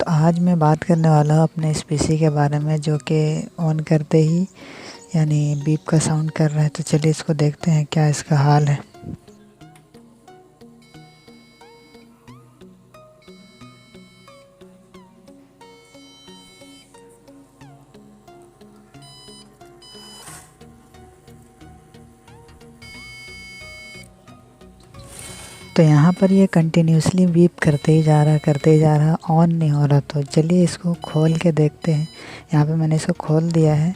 तो आज मैं बात करने वाला हूँ अपने इस पीसी के बारे में जो कि ऑन करते ही यानी बीप का साउंड कर रहा है। तो चलिए इसको देखते हैं क्या इसका हाल है। तो यहाँ पर ये कंटिन्यूसली बीप करते ही जा रहा, ऑन नहीं हो रहा। तो चलिए इसको खोल के देखते हैं। यहाँ पे मैंने इसको खोल दिया है।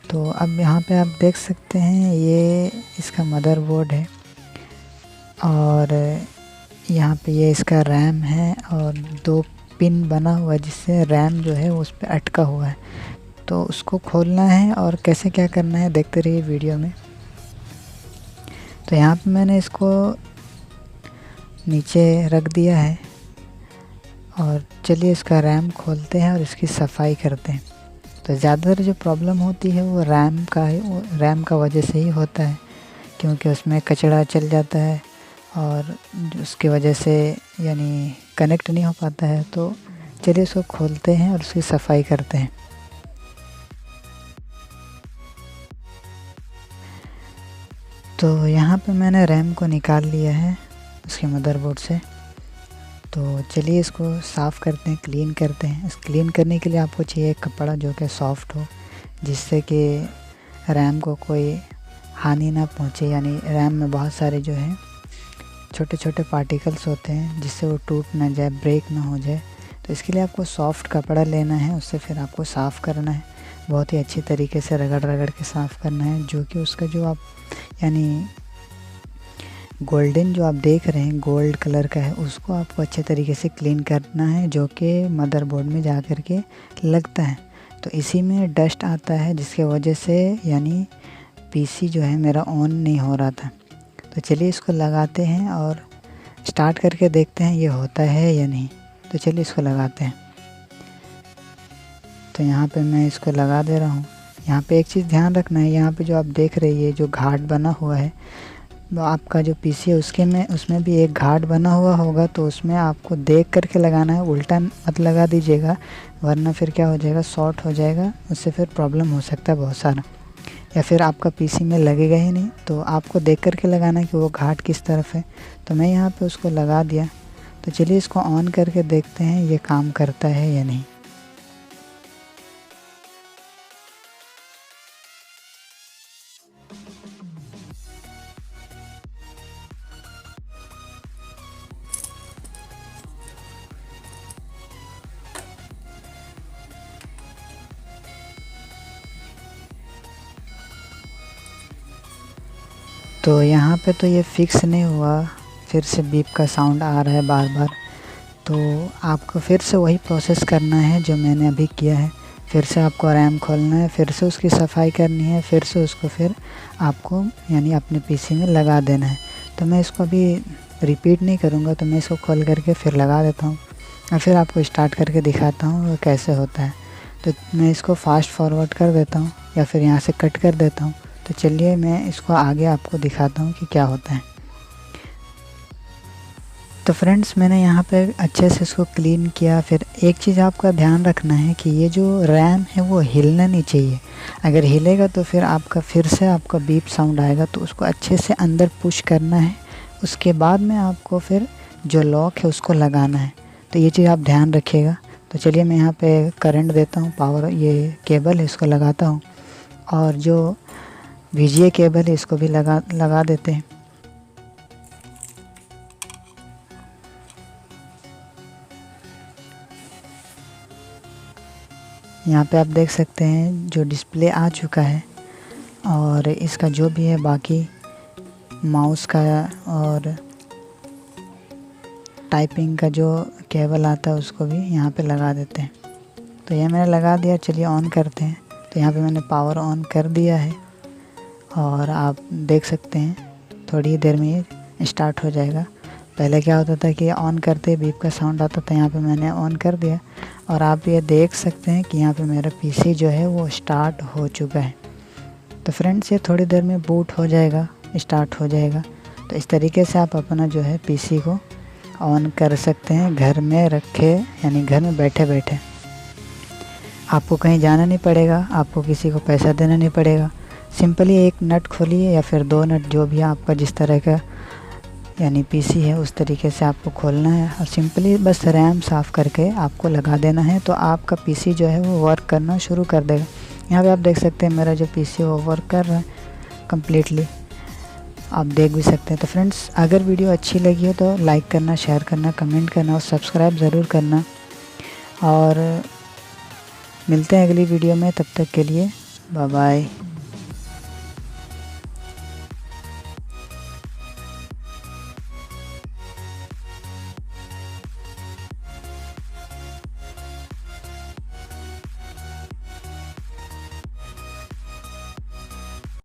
तो अब यहाँ पे आप देख सकते हैं ये इसका मदरबोर्ड है और यहाँ पे ये इसका रैम है और 2 पिन बना हुआ है जिससे रैम जो है उस पर अटका हुआ है। तो उसको खोलना है और कैसे क्या करना है देखते रहिए वीडियो में। तो यहाँ पे मैंने इसको नीचे रख दिया है और चलिए इसका रैम खोलते हैं और इसकी सफाई करते हैं। तो ज़्यादातर जो प्रॉब्लम होती है वो रैम का वजह से ही होता है, क्योंकि उसमें कचरा चल जाता है और उसकी वजह से यानी कनेक्ट नहीं हो पाता है। तो चलिए इसको खोलते हैं और उसकी सफाई करते हैं। तो यहाँ पे मैंने रैम को निकाल लिया है उसके मदरबोर्ड से। तो चलिए इसको साफ़ करते हैं, क्लीन करते हैं। इस क्लीन करने के लिए आपको चाहिए एक कपड़ा जो कि सॉफ्ट हो, जिससे कि रैम को कोई हानि ना पहुँचे। यानी रैम में बहुत सारे जो है छोटे छोटे पार्टिकल्स होते हैं जिससे वो टूट ना जाए, ब्रेक ना हो जाए। तो इसके लिए आपको सॉफ्ट कपड़ा लेना है, उससे फिर आपको साफ़ करना है। बहुत ही अच्छी तरीके से रगड़ रगड़ के साफ़ करना है, जो कि उसका जो आप यानी गोल्डन जो आप देख रहे हैं गोल्ड कलर का है, उसको आपको अच्छे तरीके से क्लीन करना है, जो कि मदरबोर्ड में जा कर के लगता है। तो इसी में डस्ट आता है जिसके वजह से यानी पीसी जो है मेरा ऑन नहीं हो रहा था। तो चलिए इसको लगाते हैं और स्टार्ट करके देखते हैं ये होता है या नहीं। तो चलिए इसको लगाते हैं। तो यहाँ पे मैं इसको लगा दे रहा हूँ। यहाँ पे एक चीज़ ध्यान रखना है, यहाँ पे जो आप देख रहे हैं जो घाट बना हुआ है, तो आपका जो पीसी है उसमें भी एक घाट बना हुआ होगा। तो उसमें आपको देख करके लगाना है, उल्टा मत लगा दीजिएगा, वरना फिर क्या हो जाएगा, शॉर्ट हो जाएगा। उससे फिर प्रॉब्लम हो सकता है बहुत सारा, या फिर आपका पीसी में लगेगा ही नहीं। तो आपको देख करके लगाना है कि वो घाट किस तरफ है। तो मैं यहाँ पे उसको लगा दिया। तो चलिए इसको ऑन करके देखते हैं ये काम करता है या नहीं। तो यहाँ पे तो ये फिक्स नहीं हुआ, फिर से बीप का साउंड आ रहा है बार बार। तो आपको फिर से वही प्रोसेस करना है जो मैंने अभी किया है। फिर से आपको रैम खोलना है, फिर से उसकी सफाई करनी है, फिर से उसको फिर आपको यानी अपने पीसी में लगा देना है। तो मैं इसको अभी रिपीट नहीं करूँगा, तो मैं इसको खोल करके फिर लगा देता हूँ और फिर आपको स्टार्ट करके दिखाता हूँ वो कैसे होता है। तो मैं इसको फास्ट फॉरवर्ड कर देता हूँ या फिर यहाँ से कट कर देता हूँ। तो चलिए मैं इसको आगे आपको दिखाता हूँ कि क्या होता है। तो फ्रेंड्स मैंने यहाँ पे अच्छे से इसको क्लीन किया। फिर एक चीज़ आपका ध्यान रखना है कि ये जो रैम है वो हिलना नहीं चाहिए। अगर हिलेगा तो फिर आपका बीप साउंड आएगा। तो उसको अच्छे से अंदर पुश करना है, उसके बाद में आपको फिर जो लॉक है उसको लगाना है। तो ये चीज़ आप ध्यान रखिएगा। तो चलिए मैं यहाँ पे करंट देता हूँ, पावर ये केबल है इसको लगाता हूँ, और जो VGA केबल है इसको भी लगा देते हैं। यहाँ पे आप देख सकते हैं जो डिस्प्ले आ चुका है, और इसका जो भी है बाकी माउस का और टाइपिंग का जो केबल आता है उसको भी यहाँ पे लगा देते हैं। तो ये मैंने लगा दिया। चलिए ऑन करते हैं। तो यहाँ पे मैंने पावर ऑन कर दिया है और आप देख सकते हैं थोड़ी देर में ये स्टार्ट हो जाएगा। पहले क्या होता था कि ऑन करते बीप का साउंड आता था, यहाँ पे मैंने ऑन कर दिया और आप ये देख सकते हैं कि यहाँ पे मेरा पीसी जो है वो स्टार्ट हो चुका है। तो फ्रेंड्स ये थोड़ी देर में बूट हो जाएगा, स्टार्ट हो जाएगा। तो इस तरीके से आप अपना जो है पीसी को ऑन कर सकते हैं घर में रखे, यानी घर में बैठे बैठे। आपको कहीं जाना नहीं पड़ेगा, आपको किसी को पैसा देना नहीं पड़ेगा। सिंपली एक नट खोलिए या फिर 2 नट, जो भी आपका जिस तरह का यानी पीसी है उस तरीके से आपको खोलना है और सिंपली बस रैम साफ़ करके आपको लगा देना है। तो आपका पीसी जो है वो वर्क करना शुरू कर देगा। यहाँ पे आप देख सकते हैं मेरा जो पीसी है वो वर्क कर रहा है कम्प्लीटली, आप देख भी सकते हैं। तो फ्रेंड्स, अगर वीडियो अच्छी लगी हो तो लाइक करना, शेयर करना, कमेंट करना और सब्सक्राइब ज़रूर करना। और मिलते हैं अगली वीडियो में, तब तक के लिए बाय बाय।